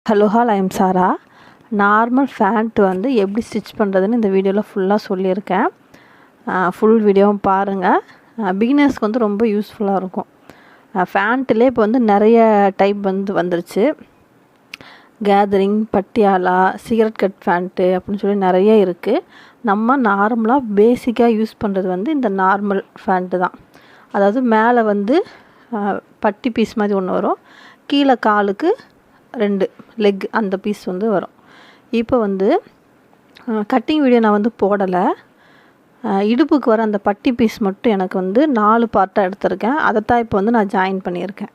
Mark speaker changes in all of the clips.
Speaker 1: Hello I am Sara. Normal pant வந்து எப்படி stitch பண்ணுறதுன்னு இந்த வீடியோவில் ஃபுல்லாக சொல்லியிருக்கேன். ஃபுல் வீடியோவும் பாருங்கள். பிகினர்ஸ்க்கு வந்து ரொம்ப யூஸ்ஃபுல்லாக இருக்கும். ஃபேண்ட்டிலே இப்போ வந்து நிறைய டைப் வந்துருச்சு. Gathering, Patiala, cigarette cut pant அப்படின்னு சொல்லி நிறைய இருக்குது. நம்ம நார்மலாக பேசிக்காக யூஸ் பண்ணுறது வந்து இந்த நார்மல் ஃபேண்ட்டு தான். அதாவது மேலே வந்து பட்டி பீஸ் மாதிரி ஒன்று வரும், கீழே காலுக்கு 2 லெக் அந்த பீஸ் வந்து வரும். இப்போ வந்து கட்டிங் வீடியோ நான் வந்து போடலை. இடுப்புக்கு வர அந்த பட்டி பீஸ் மட்டும் எனக்கு வந்து 4 பார்ட்டாக எடுத்திருக்கேன். அதைத்தான் இப்போ வந்து நான் ஜாயின் பண்ணியிருக்கேன்.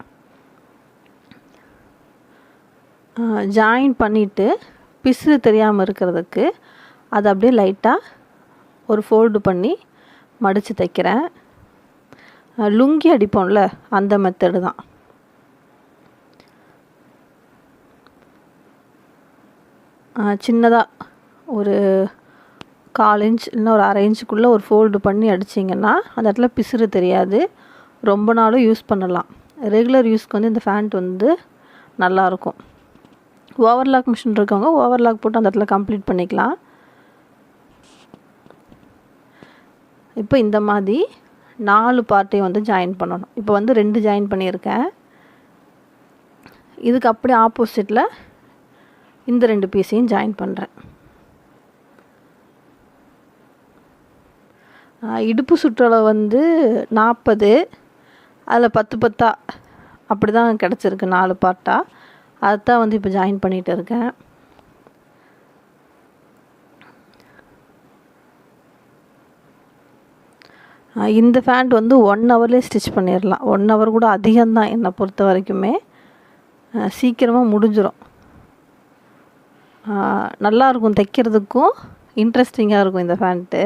Speaker 1: ஜாயின் பண்ணிவிட்டு பிசு தெரியாமல் இருக்கிறதுக்கு அதை அப்படியே லைட்டாக ஒரு ஃபோல்டு பண்ணி மடித்து தைக்கிறேன். லுங்கி அடிப்போம்ல அந்த மெத்தடு தான். சின்னதாக ஒரு 1/4 இன்ச் இல்லைன்னா ஒரு 1/2 இன்ச்சுக்குள்ளே ஒரு ஃபோல்டு பண்ணி அடிச்சிங்கன்னா அந்த இடத்துல பிசுறு தெரியாது. ரொம்ப நாளும் யூஸ் பண்ணலாம். ரெகுலர் யூஸ்க்கு வந்து இந்த ஃபேண்ட் வந்து நல்லாயிருக்கும். ஓவர்லாக் மிஷின் இருக்கவங்க ஓவர்லாக் போட்டு அந்த இடத்துல கம்ப்ளீட் பண்ணிக்கலாம். இப்போ இந்த மாதிரி 4 பார்ட்டையும் வந்து ஜாயின் பண்ணணும். இப்போ வந்து 2 ஜாயின் பண்ணியிருக்கேன். இதுக்கு அப்படியே ஆப்போசிட்டில் இந்த 2 பீஸையும் ஜாயின் பண்ணுறேன். இடுப்பு சுற்றளவு வந்து 40, அதில் 10 அப்படி தான் கிடச்சிருக்கு 4 பார்ட்டாக. அதுதான் வந்து இப்போ ஜாயின் பண்ணிகிட்டு இருக்கேன். இந்த ஃபேண்ட் வந்து 1 ஹவர்லேயே ஸ்டிச் பண்ணிடலாம். 1 ஹவர் கூட அதிகம்தான் என்னை பொறுத்த வரைக்குமே. சீக்கிரமாக முடிஞ்சிடும். நல்லாயிருக்கும், தைக்கிறதுக்கும் இன்ட்ரெஸ்டிங்காக இருக்கும் இந்த ஃபேண்ட்டு.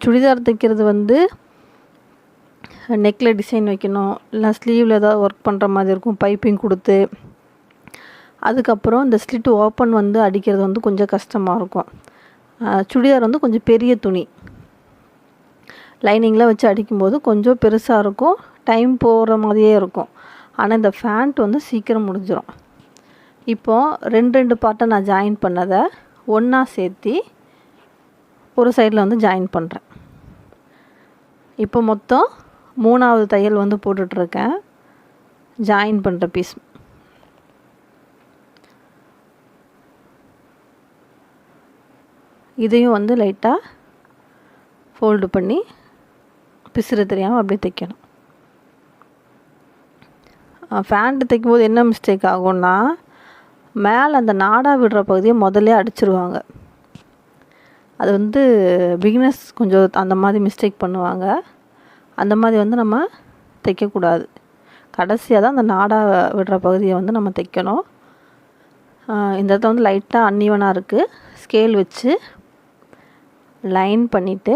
Speaker 1: சுடிதார் தைக்கிறது வந்து நெக்கில் டிசைன் வைக்கணும், இல்லை ஸ்லீவில் ஏதாவது ஒர்க் பண்ணுற மாதிரி இருக்கும், பைப்பிங் கொடுத்து. அதுக்கப்புறம் இந்த ஸ்லிட் ஓப்பன் வந்து அடிக்கிறது வந்து கொஞ்சம் கஷ்டமாக இருக்கும். சுடிதார் வந்து கொஞ்சம் பெரிய துணி, லைனிங்கில் வச்சு அடிக்கும்போது கொஞ்சம் பெருசாக இருக்கும், டைம் போகிற மாதிரியே இருக்கும். ஆனால் இந்த ஃபேண்ட் வந்து சீக்கிரம் முடிஞ்சிடும். இப்போது 2 பார்ட்டை நான் ஜாயின் பண்ணதை ஒன்றா சேர்த்து ஒரு சைடில் வந்து ஜாயின் பண்ணுறேன். இப்போ மொத்தம் 3வது தையல் வந்து போட்டுட்ருக்கேன். ஜாயின் பண்ணுற பீஸ் இதையும் வந்து லைட்டாக ஃபோல்டு பண்ணி பிசுறு தெரியாமல் அப்படியே தைக்கணும். ஃபேண்ட்டு தைக்கும்போது என்ன மிஸ்டேக் ஆகும்னா, மேலே அந்த நாடா விடுற பகுதியை முதல்ல அடிச்சிருவாங்க. அது வந்து பிகினர்ஸ் கொஞ்சம் அந்த மாதிரி மிஸ்டேக் பண்ணுவாங்க. அந்த மாதிரி வந்து நம்ம தைக்கக்கூடாது. கடைசியாக தான் அந்த நாடா விடுற பகுதியை வந்து நம்ம தைக்கணும். இந்த இடத்துல வந்து லைட்டாக அன்ஈவனாக இருக்குது. ஸ்கேல் வச்சு லைன் பண்ணிவிட்டு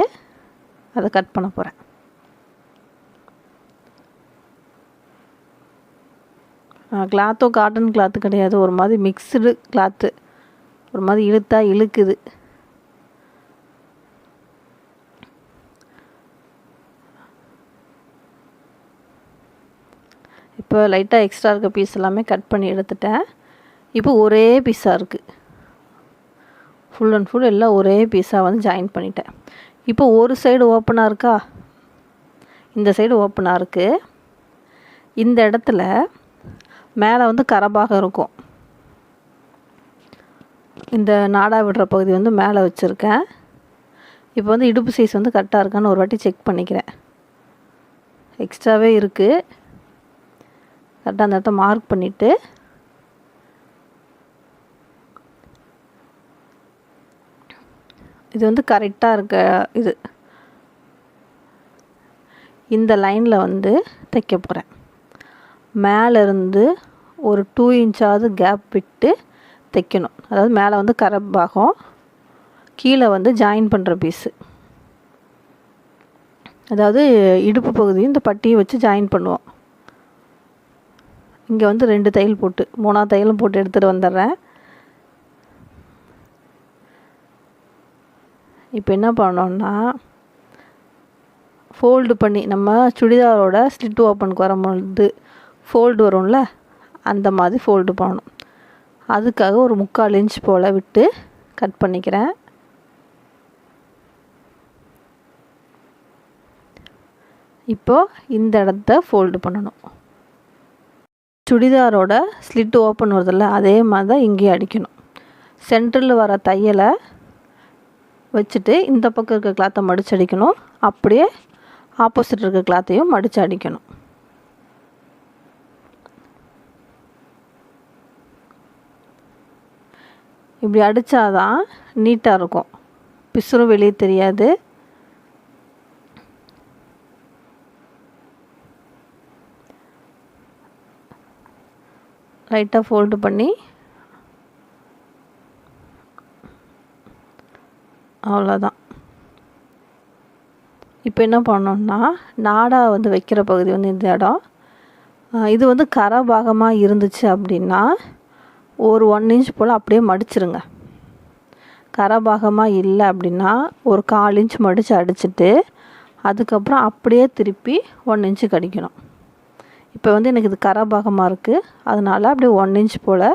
Speaker 1: அதை கட் பண்ண போகிறேன். கிளாத்தோ காட்டன் கிளாத்து கிடையாது, ஒரு மாதிரி மிக்ஸ்டு கிளாத்து, ஒரு மாதிரி இழுக்குது. இப்போ லைட்டாக எக்ஸ்ட்ரா இருக்க பீஸ் எல்லாமே கட் பண்ணி எடுத்துட்டேன். இப்போ ஒரே பீஸாக இருக்குது. ஃபுல் அண்ட் ஃபுல் எல்லாம் ஒரே பீஸாக வந்து ஜாயின் பண்ணிட்டேன். இப்போ ஒரு சைடு ஓப்பனாக இருக்கா, இந்த சைடு ஓப்பனாக இருக்குது. இந்த இடத்துல மேலே வந்து கரபாகம் இருக்கும். இந்த நாடா விடுற பகுதி வந்து மேலே வச்சுருக்கேன். இப்போ வந்து இடுப்பு சைஸ் வந்து கரெக்டாக இருக்கான்னு ஒரு வாட்டி செக் பண்ணிக்கிறேன். எக்ஸ்ட்ராவே இருக்குது. கரெக்டாக அந்த இடத்த மார்க் பண்ணிவிட்டு இது வந்து கரெக்டாக இருக்க இது இந்த லைனில் வந்து தைக்க போகிறேன். மேலேருந்து ஒரு 2 இன்ச்சாவது கேப் விட்டு தைக்கணும். அதாவது மேலே வந்து கரபாகம், கீழே வந்து ஜாயின் பண்ணுற பீஸு. அதாவது இடுப்பு பகுதியும் இந்த பட்டியை வச்சு ஜாயின் பண்ணுவோம். இங்கே வந்து 2 தையல் போட்டு 3ஆவது தையலும் போட்டு எடுத்துகிட்டு வந்துடுறேன். இப்போ என்ன பண்ணோன்னா, ஃபோல்டு பண்ணி நம்ம சுடிதாரோட ஸ்லிட் ஓப்பனுக்கு வரும்பொழுது ஃபோல்டு வரும்ல, அந்த மாதிரி ஃபோல்டு பண்ணணும். அதுக்காக ஒரு 3/4 இன்ச் போல் விட்டு கட் பண்ணிக்கிறேன். இப்போது இந்த இடத்த ஃபோல்டு பண்ணணும். சுடிதாரோட ஸ்லிட் ஓப்பன் வருதில்ல, அதே மாதிரி தான் இங்கேயும் அடிக்கணும். சென்டரில் வர தையலை வச்சுட்டு இந்த பக்கம் இருக்க கிளாத்தை மடித்து அடிக்கணும். அப்படியே ஆப்போசிட் இருக்க கிளாத்தையும் மடித்து அடிக்கணும். இப்படி அடித்தாதான் நீட்டாக இருக்கும், பிசுறும் வெளியே தெரியாது. லைட்டாக ஃபோல்டு பண்ணி அவ்வளோதான். இப்போ என்ன பண்ணோம்னா, நாடா வந்து வைக்கிற பகுதி வந்து இந்த இடம், இது வந்து கரை பாகமாக இருந்துச்சு அப்படின்னா ஒரு 1 இன்ச் போல் அப்படியே மடிச்சிருங்க. கரை பாகமாக இல்லை அப்படின்னா ஒரு 1/4 இன்ச் மடித்து அடிச்சுட்டு அதுக்கப்புறம் அப்படியே திருப்பி 1 இன்ச்சுக்கு அடிக்கணும். இப்போ வந்து எனக்கு இது கரை பாகமாக இருக்குது, அதனால் அப்படியே 1 இன்ச் போல்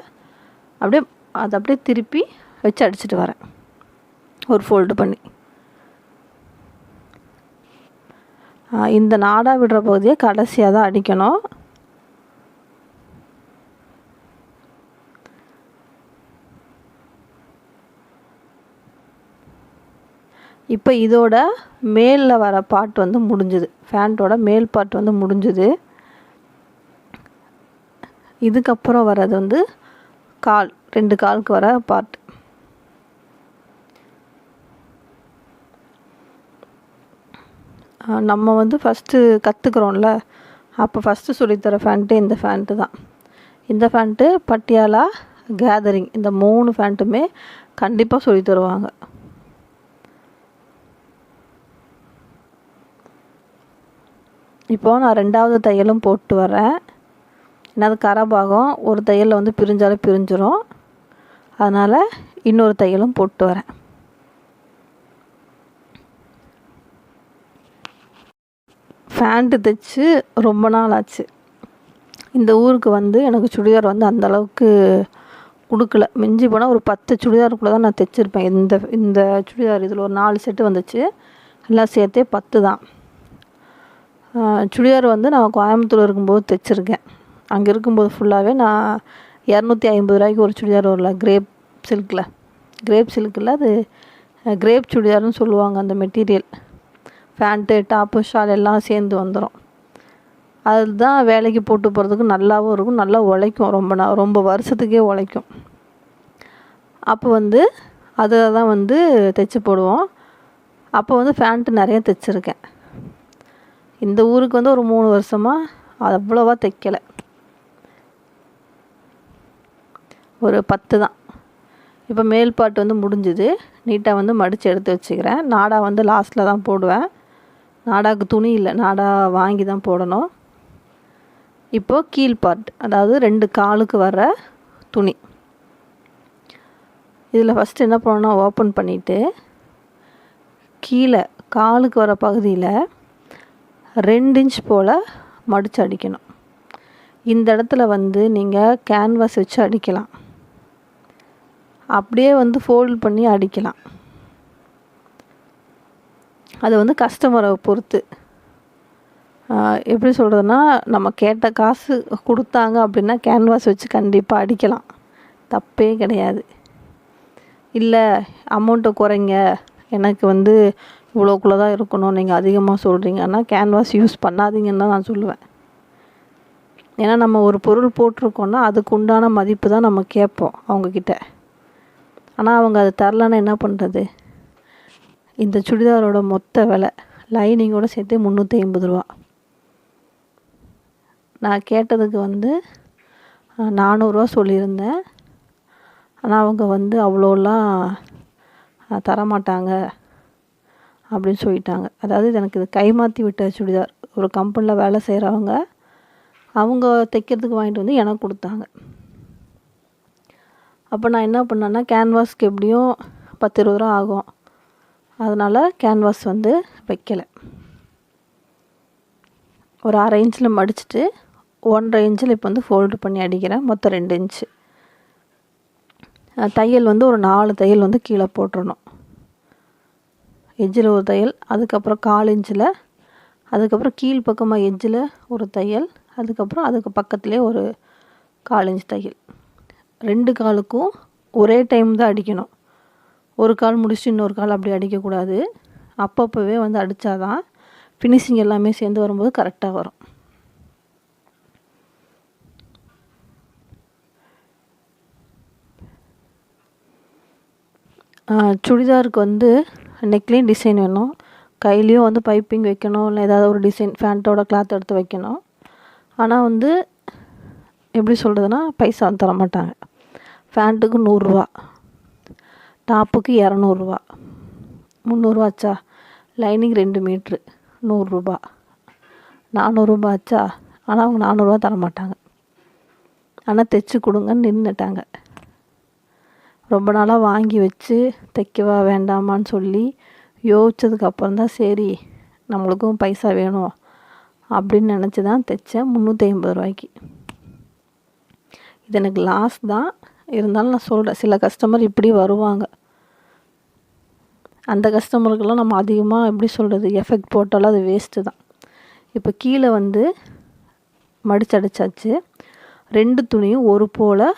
Speaker 1: அப்படியே அதை அப்படியே திருப்பி வச்சு அடிச்சுட்டு வரேன் ஒரு ஃபோல்டு பண்ணி. இந்த நாடா விடுற பகுதியை கடைசியாக தான் அடிக்கணும். இப்போ இதோட மேலில் வர பார்ட் வந்து முடிஞ்சுது, ஃபேண்ட்டோட மேல் பார்ட் வந்து முடிஞ்சுது. இதுக்கப்புறம் வர்றது வந்து கால், 2 காலுக்கு வர பார்ட். நம்ம வந்து ஃபஸ்ட்டு கற்றுக்குறோம்ல, அப்போ ஃபஸ்ட்டு சொல்லித்தர ஃபேண்ட்டு இந்த ஃபேண்ட்டு தான். இந்த ஃபேண்ட்டு, பட்டியாலா, கேதரிங், இந்த 3 ஃபேண்ட்டுமே கண்டிப்பாக சொல்லி தருவாங்க. இப்போது நான் 2வது தையலும் போட்டு வரேன். ஏன்னா அது கரை பாகம், ஒரு தையலில் வந்து பிரிஞ்சாலும் பிரிஞ்சிடும், அதனால் இன்னொரு தையலும் போட்டு வரேன். ஃபேண்ட்டு தைச்சி ரொம்ப நாள் ஆச்சு. இந்த ஊருக்கு வந்து எனக்கு சுடிதார் வந்து அந்தளவுக்கு கொடுக்கல. மிஞ்சி போனால் ஒரு 10 சுடிதாருக்குள்ளே தான் நான் தைச்சிருப்பேன். இந்த சுடிதார் இதில் ஒரு 4 செட்டு வந்துச்சு, எல்லாம் சேர்த்தே 10 தான். சுடிதார் வந்து நான் கோயம்புத்தூர் இருக்கும்போது தைச்சிருக்கேன். அங்கே இருக்கும்போது ஃபுல்லாகவே நான் 250 ரூபாய்க்கு ஒரு சுடிதார் வரல, கிரேப் சில்கில் அது கிரேப் சுடிதார்னு சொல்லுவாங்க. அந்த மெட்டீரியல் பேண்ட்டு, டாப்பு, ஷால் எல்லாம் சேர்ந்து வந்துடும். அதுதான் வேலைக்கு போட்டு போகிறதுக்கு நல்லாவும் இருக்கும், நல்லா உழைக்கும், ரொம்ப வருஷத்துக்கே உழைக்கும். அப்போ வந்து அதில் தான் வந்து தைச்சி போடுவோம். அப்போ வந்து பேண்ட்டு நிறைய தைச்சிருக்கேன். இந்த ஊருக்கு வந்து ஒரு 3 வருஷமாக அது அவ்வளோவா தைக்கலை, ஒரு 10 தான். இப்போ மேல் பாட்டு வந்து முடிஞ்சுது, நீட்டாக வந்து மடித்து எடுத்து வச்சுக்கிறேன். நாடா வந்து லாஸ்ட்டில் தான் போடுவேன். நாடாவுக்கு துணி இல்லை, நாடா வாங்கி தான் போடணும். இப்போது கீழ் பார்ட், அதாவது 2 காலுக்கு வர துணி, இதில் ஃபஸ்ட்டு என்ன பண்ணணும்னா ஓப்பன் பண்ணிவிட்டு கீழே காலுக்கு வர பகுதியில் 2 இன்ச் போல் மடித்து அடிக்கணும். இந்த இடத்துல வந்து நீங்கள் கேன்வாஸ் வச்சு அடிக்கலாம், அப்படியே வந்து ஃபோல்ட் பண்ணி அடிக்கலாம். அது வந்து கஸ்டமரை பொறுத்து. எப்படி சொல்கிறதுனா, நம்ம கேட்ட காசு கொடுத்தாங்க அப்படின்னா கேன்வாஸ் வச்சு கண்டிப்பாக அடிக்கலாம், தப்பே கிடையாது. இல்லை அமௌண்ட்டை குறைங்க, எனக்கு வந்து இவ்வளோக்குள்ளே தான் இருக்கணும், நீங்கள் அதிகமாக சொல்கிறீங்கன்னா கேன்வாஸ் யூஸ் பண்ணாதீங்கன்னு தான் நான் சொல்லுவேன். ஏன்னா நம்ம ஒரு பொருள் போட்டிருக்கோன்னா அதுக்கு உண்டான மதிப்பு தான் நம்ம கேட்போம் அவங்கக்கிட்ட. ஆனால் அவங்க அது தரலன்னா என்ன பண்ணுறது? இந்த சுடிதாரோட மொத்த விலை லைனிங்கோடு சேர்த்து 350 ரூபா. நான் கேட்டதுக்கு வந்து 400 ரூபா சொல்லியிருந்தேன். ஆனால் அவங்க வந்து அவ்வளோலாம் தரமாட்டாங்க அப்படின்னு சொல்லிட்டாங்க. அதாவது எனக்கு இது கைமாற்றி விட்ட சுடிதார், ஒரு கம்பெனியில் வேலை செய்கிறவங்க, அவங்க தைக்கிறதுக்கு வாங்கிட்டு வந்து எனக்கு கொடுத்தாங்க. அப்போ நான் என்ன பண்ணேன்னா, கேன்வாஸ்க்கு எப்படியும் 10-20 ரூபா ஆகும், அதனால் கேன்வாஸ் வந்து வைக்கலை. ஒரு 1/2 இன்ச்சில் மடிச்சுட்டு 1.5 இன்ச்சில் இப்போ வந்து ஃபோல்டு பண்ணி அடிக்கிறேன். மொத்தம் 2 இன்ச்சு. தையல் வந்து ஒரு 4 தையல் வந்து கீழே போட்டுறணும். எட்ஜில் ஒரு தையல், அதுக்கப்புறம் 1/4 இன்ச்சில், அதுக்கப்புறம் கீழ் பக்கமாக எட்ஜில் ஒரு தையல், அதுக்கப்புறம் அதுக்கு பக்கத்துலேயே ஒரு 1/4 இன்ச் தையல். 2 காலுக்கும் ஒரே டைம் தான் அடிக்கணும். ஒரு கால் முடிச்சுட்டு இன்னொரு கால் அப்படி அடிக்கக்கூடாது. அப்பப்போவே வந்து அடித்தாதான் ஃபினிஷிங் எல்லாமே சேர்ந்து வரும்போது கரெக்டாக வரும். சுடிதாருக்கு வந்து நெக்லேயும் டிசைன் வேணும், கையிலையும் வந்து பைப்பிங் வைக்கணும், இல்லை ஏதாவது ஒரு டிசைன் ஃபேண்ட்டோட கிளாத் எடுத்து வைக்கணும். ஆனால் வந்து எப்படி சொல்கிறதுனா பைசா வந்து தரமாட்டாங்க. ஃபேண்ட்டுக்கு 100 ரூபா, டாப்புக்கு 200 ரூபா, 300 ரூபா ஆச்சா. லைனிங் 2 மீட்ரு 100 ரூபா, 400 ரூபா ஆச்சா. ஆனால் அவங்க 400 ரூபா தரமாட்டாங்க. ஆனால் தைச்சி கொடுங்கன்னு நின்றுட்டாங்க. ரொம்ப நாளாக வாங்கி வச்சு தைக்கவா வேண்டாமான்னு சொல்லி யோசிச்சதுக்கப்புறம் தான் சரி நம்மளுக்கும் பைசா வேணும் அப்படின்னு நினச்சி தான் தைச்சேன் 350 ரூபாய்க்கு. இது எனக்கு லாஸ் தான். இருந்தாலும் நான் சொல்கிறேன், சில கஸ்டமர் இப்படி வருவாங்க. அந்த கஸ்டமருக்கெல்லாம் நம்ம அதிகமாக எப்படி சொல்கிறது எஃபெக்ட் போட்டாலும் அது வேஸ்ட்டு தான். இப்போ கீழே வந்து மடிச்சடிச்சாச்சு. 2 துணியும் ஒரு போல்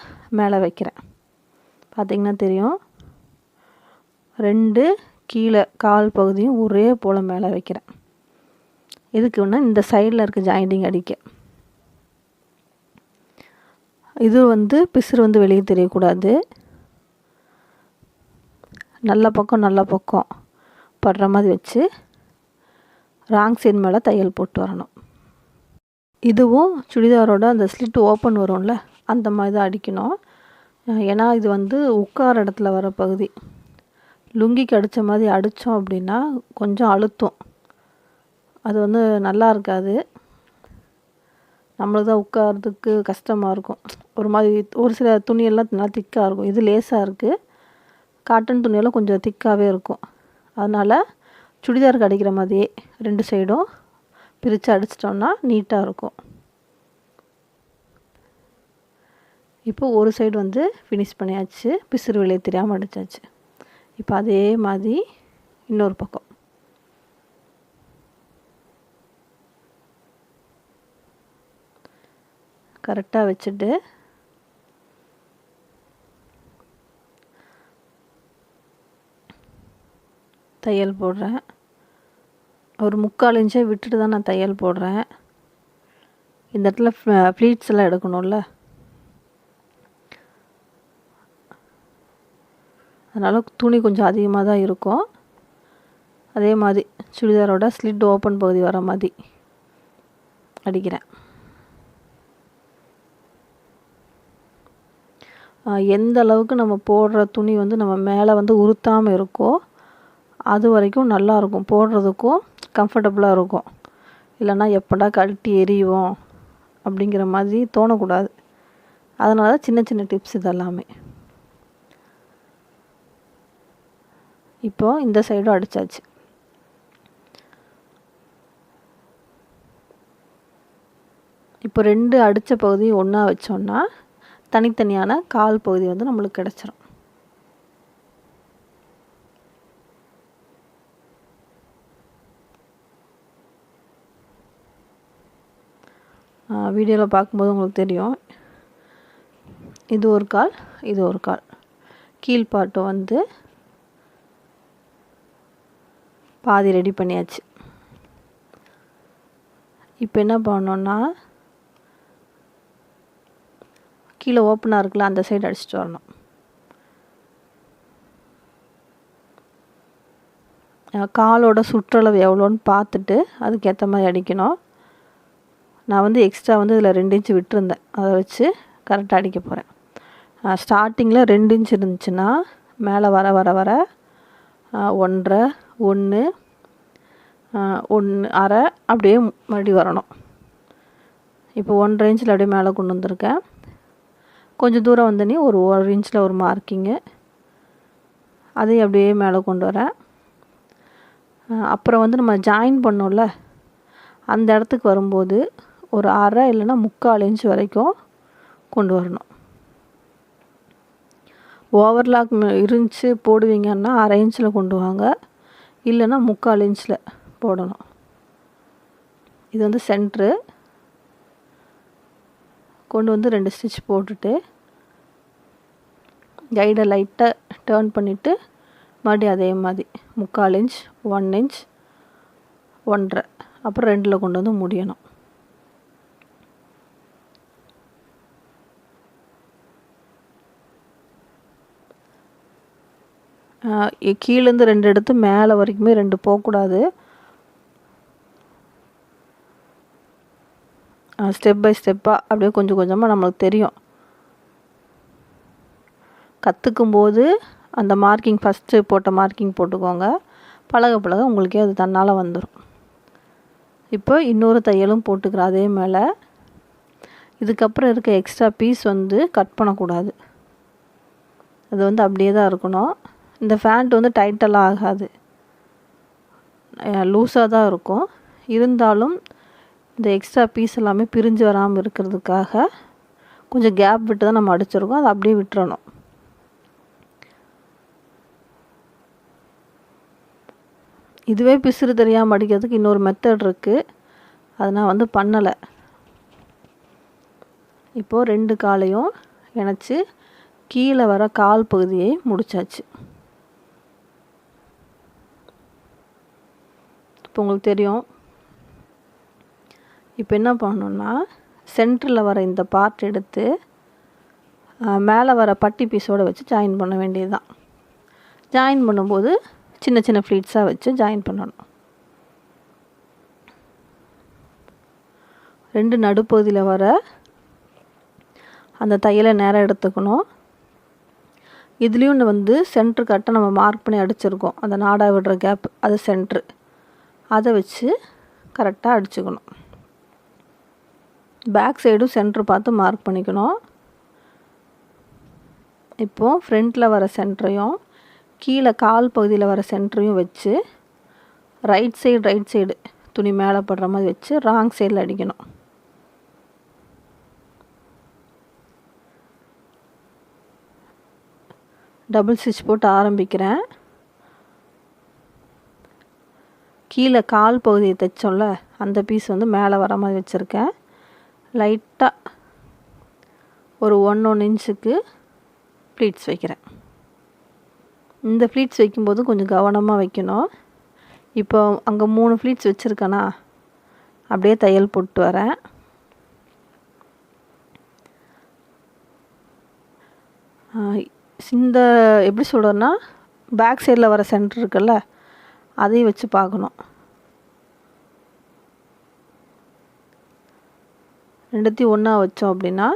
Speaker 1: மேலே வைக்கிறேன். பார்த்திங்கன்னா தெரியும். 2 கீழே கால் பகுதியும் ஒரே போல் மேலே வைக்கிறேன். இதுக்கு ஒன்று இந்த சைடில் இருக்க ஜாயிண்டிங் அடிக்க. இது வந்து பிசுறு வந்து வெளியே தெரியக்கூடாது. நல்ல பக்கம் படுற மாதிரி வச்சு ராங் சைடு மேலே தையல் போட்டு வரணும். இதுவும் சுடிதாரோட அந்த ஸ்லிட் ஓப்பன் வரும்ல அந்த மாதிரி தான் அடிக்கணும். ஏன்னா இது வந்து உட்கார இடத்துல வர பகுதி. லுங்கிக்கு அடித்த மாதிரி அடித்தோம் அப்படின்னா கொஞ்சம் அழுத்தம், அது வந்து நல்லா இருக்காது. நம்மளுக்கு தான் உட்காரதுக்கு கஷ்டமாக இருக்கும். ஒரு மாதிரி ஒரு சில துணியெல்லாம் நல்லா திக்காக இருக்கும். இது லேசாக இருக்குது. காட்டன் துணியெல்லாம் கொஞ்சம் திக்காகவே இருக்கும். அதனால் சுடிதாருக்கு அடிக்கிற மாதிரியே 2 சைடும் பிரித்து அடிச்சிட்டோம்னா நீட்டாக இருக்கும். இப்போ ஒரு சைடு வந்து ஃபினிஷ் பண்ணியாச்சு, பிசுறு வெளியே தெரியாமல் அடித்தாச்சு. இப்போ அதே மாதிரி இன்னொரு பக்கம் கரெக்டாக வச்சுட்டு தையல் போடுறேன். ஒரு 3/4 இன்ச்சை விட்டுட்டு தான் நான் தையல் போடுறேன். இந்த இடத்துல ப்ளீட்ஸ் எல்லாம் எடுக்கணும்ல, அதனால் துணி கொஞ்சம் அதிகமாக தான் இருக்கும். அதே மாதிரி சுடிதாரோட ஸ்லிட் ஓப்பன் பகுதி வர மாதிரி அடிக்கிறேன். எந்த அளவுக்கு நம்ம போடுற துணி வந்து நம்ம மேலே வந்து உறுத்தாமல் இருக்கோ அது வரைக்கும் நல்லாயிருக்கும், போடுறதுக்கும் கம்ஃபர்டபுளாக இருக்கும். இல்லைன்னா எப்படா கழட்டி எறிவோம் அப்படிங்கிற மாதிரி தோணக்கூடாது. அதனால தான் சின்ன சின்ன டிப்ஸ் இதெல்லாமே. இப்போது இந்த சைடும் அடித்தாச்சு. இப்போ 2 அடித்த பகுதி ஒன்றா வச்சோன்னா தனித்தனியான கால் பகுதி வந்து நம்மளுக்கு கிடச்சிரும். வீடியோவில் பார்க்கும்போது உங்களுக்கு தெரியும், இது ஒரு கால், இது ஒரு கால். கீழ்பாட்டம் வந்து பாதி ரெடி பண்ணியாச்சு. இப்போ என்ன பண்ணோன்னா கீழே ஓப்பனாக இருக்குல்ல அந்த சைடு அடிச்சுட்டு வரணும். காலோட சுற்றளவு எவ்வளோன்னு பார்த்துட்டு அதுக்கேற்ற மாதிரி அடிக்கணும். நான் வந்து எக்ஸ்ட்ரா வந்து இதில் 2 இன்ச்சு விட்டுருந்தேன், அதை வச்சு கரெக்டாக அடிக்க போகிறேன். ஸ்டார்டிங்கில் 2 இன்ச் இருந்துச்சுன்னா மேலே வர வர வர 1.5, 1, 1.5 அப்படியே மறுபடி வரணும். இப்போ 1.5 இன்ச்சில் அப்படியே மேலே கொண்டு வந்திருக்கேன். கொஞ்சம் தூரம் வந்தோடனே ஒரு 1 இன்ச்சில் ஒரு மார்க்கிங்கு, அதையும் அப்படியே மேலே கொண்டு வரேன். அப்புறம் வந்து நம்ம ஜாயின் பண்ணோம்ல அந்த இடத்துக்கு வரும்போது ஒரு 1/2 இல்லைன்னா 3/4 இன்ச் வரைக்கும் கொண்டு வரணும். ஓவர்லாக் இருந்துச்சு போடுவீங்கன்னா 1/2 இன்ச்சில் கொண்டு வாங்க, இல்லைன்னா 3/4 இன்ச்சில் போடணும். இது வந்து சென்ட்ரு கொண்டு வந்து 2 ஸ்டிச் போட்டுட்டு கைடை லைட்டாக டேர்ன் பண்ணிவிட்டு மறுபடியும் அதே மாதிரி 3/4 இன்ச், 1 இன்ச், 1.5, அப்புறம் 2ல் கொண்டு வந்து முடியணும். கீழேருந்து 2 எடுத்து மேலே வரைக்குமே 2 போகக்கூடாது. ஸ்டெப் பை ஸ்டெப்பாக அப்படியே கொஞ்சம் கொஞ்சமாக நம்மளுக்கு தெரியும். கற்றுக்கும்போது அந்த மார்க்கிங் ஃபஸ்ட்டு போட்ட மார்க்கிங் போட்டுக்கோங்க. பழக பழக உங்களுக்கே அது தன்னால் வந்துடும். இப்போ இன்னொரு தையலும் போட்டுக்கிறேன் அதே மேலே. இதுக்கப்புறம் இருக்க எக்ஸ்ட்ரா பீஸ் வந்து கட் பண்ணக்கூடாது. அது வந்து அப்படியே தான் இருக்கணும். இந்த ஃபேண்ட் வந்து டைட்டெல்லாம் ஆகாது, லூஸாக தான் இருக்கும். இருந்தாலும் இந்த எக்ஸ்ட்ரா பீஸ் எல்லாமே பிரிஞ்சு வராமல் இருக்கிறதுக்காக கொஞ்சம் கேப் விட்டு தான் நம்ம அடிச்சிருக்கோம். அதை அப்படியே விட்டுறணும். இதுவே பிசுறு தெரியாமல் அடிக்கிறதுக்கு இன்னொரு மெத்தட் இருக்குது, அது நான் வந்து பண்ணலை. இப்போது 2 காலையும் இணைச்சி கீழே வர கால் பகுதியை முடிச்சாச்சு. இப்போ உங்களுக்கு தெரியும். இப்போ என்ன பண்ணணுன்னா சென்டரில் வர இந்த பார்ட் எடுத்து மேலே வர பட்டி பீஸோடு வச்சு ஜாயின் பண்ண வேண்டியது தான். ஜாயின் பண்ணும்போது சின்ன சின்ன ஃப்ளீட்ஸாக வச்சு ஜாயின் பண்ணணும். 2 நடுப்பகுதியில் வர அந்த தையலை நேரம் எடுத்துக்கணும். இதுலேயும் வந்து சென்ட்ரு கட்டை நம்ம மார்க் பண்ணி அடிச்சிருக்கோம், அந்த நாடா விடுற கேப், அது சென்ட்ரு. அதை வச்சு கரெக்டாக அடிச்சுக்கணும். பேக் சைடும் சென்ட்ரு பார்த்து மார்க் பண்ணிக்கணும். இப்போது ஃப்ரண்ட்டில் வர சென்டரையும் கீழே கால் பகுதியில் வர சென்டரையும் வச்சு ரைட் சைடு துணி மேலே படுற மாதிரி வச்சு ராங் சைடில் அடிக்கணும். டபுள் ஸ்டிச் போட்டு ஆரம்பிக்கிறேன். கீழே கால் பகுதியை தைச்சோம்ல, அந்த பீஸ் வந்து மேலே வர மாதிரி வச்சுருக்கேன். லைட்டாக ஒரு 1 இன்ச்சுக்கு ப்ளீட்ஸ் வைக்கிறேன். இந்த ப்ளீட்ஸ் வைக்கும்போது கொஞ்சம் கவனமாக வைக்கணும். இப்போ அங்கே 3 ப்ளீட்ஸ் வச்சுருக்கேனா, அப்படியே தையல் போட்டு வரேன். இந்த எப்படி சொல்கிறேன்னா, பேக் சைடில் வர சென்டர் இருக்குல்ல, அதையும் வச்சு பார்க்கணும். 2த்தையும் ஒன்றா வச்சோம் அப்படின்னா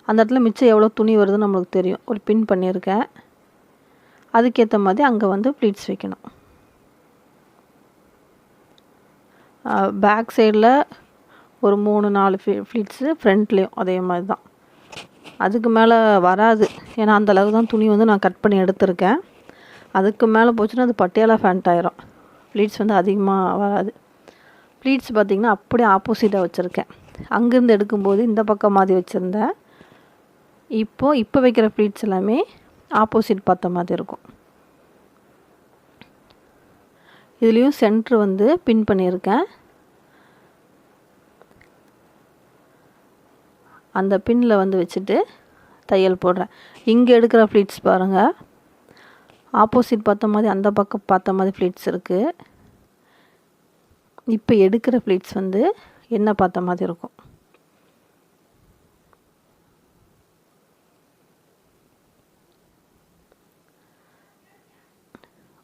Speaker 1: அந்த இடத்துல மிச்சம் எவ்வளோ துணி வருதுன்னு நம்மளுக்கு தெரியும். ஒரு பின் பண்ணியிருக்கேன், அதுக்கேற்ற மாதிரி அங்கே வந்து ப்ளீட்ஸ் வைக்கணும். பேக் சைடில் ஒரு 3-4 ப்ளீட்ஸு, ஃப்ரண்ட்லேயும் அதே மாதிரி தான். அதுக்கு மேலே வராது, ஏன்னா அந்தளவுக்கு தான் துணி வந்து நான் கட் பண்ணி எடுத்திருக்கேன். அதுக்கு மேலே போச்சுன்னா அது பட்டியாலா ஃபேண்ட் ஆயிரும். ப்ளீட்ஸ் வந்து அதிகமாக வராது. ப்ளீட்ஸ் பார்த்திங்கன்னா அப்படியே ஆப்போசிட்டாக வச்சுருக்கேன். அங்கேருந்து எடுக்கும்போது இந்த பக்கம் மாதிரி வச்சுருந்தேன். இப்போ வைக்கிற ப்ளீட்ஸ் எல்லாமே ஆப்போசிட் பார்த்த மாதிரி இருக்கும். இதுலேயும் சென்ட்ரு வந்து பின் பண்ணியிருக்கேன். அந்த பின்னில் வந்து வச்சுட்டு தையல் போடுறேன். இங்கே எடுக்கிற ப்ளீட்ஸ் பாருங்கள், ஆப்போசிட் பார்த்த மாதிரி அந்த பக்கம் பார்த்த மாதிரி ப்ளீட்ஸ் இருக்குது. இப்போ எடுக்கிற ப்ளீட்ஸ் வந்து என்ன பார்த்த மாதிரி இருக்கும்.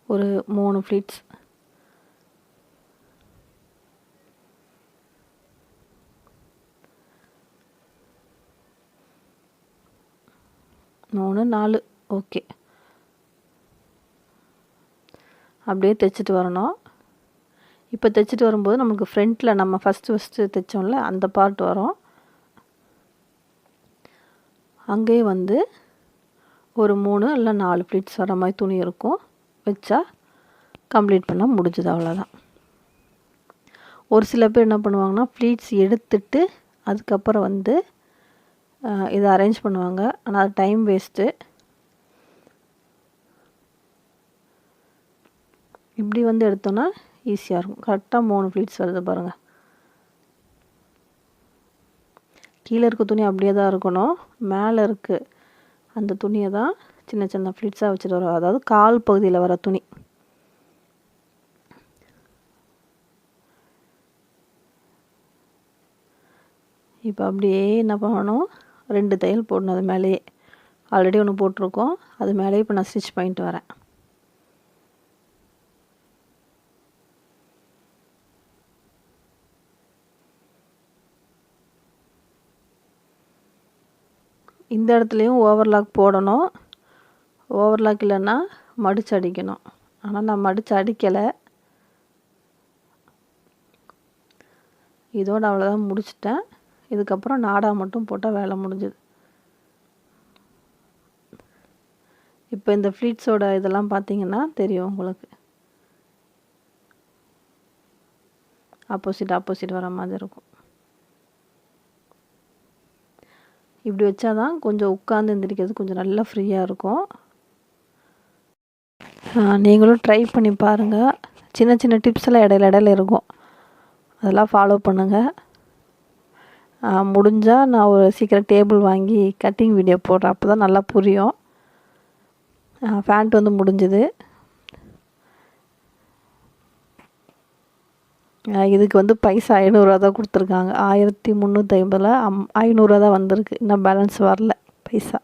Speaker 1: ஒரு 3 ப்ளீட்ஸ். மூணு 4 ஓகே. அப்படியே தைச்சிட்டு வரணும். இப்போ தைச்சிட்டு வரும்போது நமக்கு ஃப்ரண்ட்டில் நம்ம ஃபஸ்ட்டு தைச்சோம்ல அந்த பார்ட் வரும். அங்கேயே வந்து ஒரு 3 இல்லை 4 ப்ளீட்ஸ் வர மாதிரி துணி இருக்கும். வச்சா கம்ப்ளீட் பண்ணால் முடிஞ்சது, அவ்வளோதான். ஒரு சில பேர் என்ன பண்ணுவாங்கன்னா ப்ளீட்ஸ் எடுத்துட்டு அதுக்கப்புறம் வந்து இதை அரேஞ்ச் பண்ணுவாங்க. ஆனால் அது டைம் வேஸ்ட்டு. இப்படி வந்து எடுத்தோன்னா ஈஸியாக இருக்கும். கரெக்டாக 3 ப்ளீட்ஸ் வருது பாருங்கள். கீழே இருக்க துணி அப்படியே தான் இருக்கணும். மேலே இருக்குது அந்த துணியை தான் சின்ன சின்ன ப்ளீட்ஸாக வச்சுட்டு வரும். அதாவது கால் பகுதியில் வர துணி. இப்போ அப்படியே என்ன பண்ணணும், 2 தையல் போடணும் அது மேலேயே. ஆல்ரெடி ஒன்று போட்டிருக்கோம், அது மேலேயே இப்போ நான் ஸ்டிச் பண்ணிட்டு வரேன். இந்த இடத்துலையும் ஓவர்லாக் போடணும். ஓவர்லாக் இல்லைன்னா மடித்து அடிக்கணும். ஆனால் நான் மடித்து அடிக்கலை. இதோட அவ்வளோதான், முடிச்சிட்டேன். இதுக்கப்புறம் நாடா மட்டும் போட்டால் வேலை முடிஞ்சுது. இப்போ இந்த ஃப்ளீட்ஸோட இதெல்லாம் பார்த்தீங்கன்னா தெரியும் உங்களுக்கு. ஆப்போசிட் வர மாதிரி இருக்கும். இப்படி வச்சா தான் கொஞ்சம் உட்காந்து எந்திரிக்கிறது கொஞ்சம் நல்லா ஃப்ரீயாக இருக்கும். நீங்களும் ட்ரை பண்ணி பாருங்கள். சின்ன சின்ன டிப்ஸ் எல்லாம் இடையில இருக்கும், அதெல்லாம் ஃபாலோ பண்ணுங்கள். முடிஞ்சால் நான் ஒரு சீக்கிரம் டேபிள் வாங்கி கட்டிங் வீடியோ போடுறேன், அப்போ தான் நல்லா புரியும். பேண்ட் வந்து முடிஞ்சுது. இதுக்கு வந்து பைசா 500 தான் கொடுத்துருக்காங்க. 1350 500 தான் வந்திருக்கு. இன்னும் பேலன்ஸ் வரல பைசா.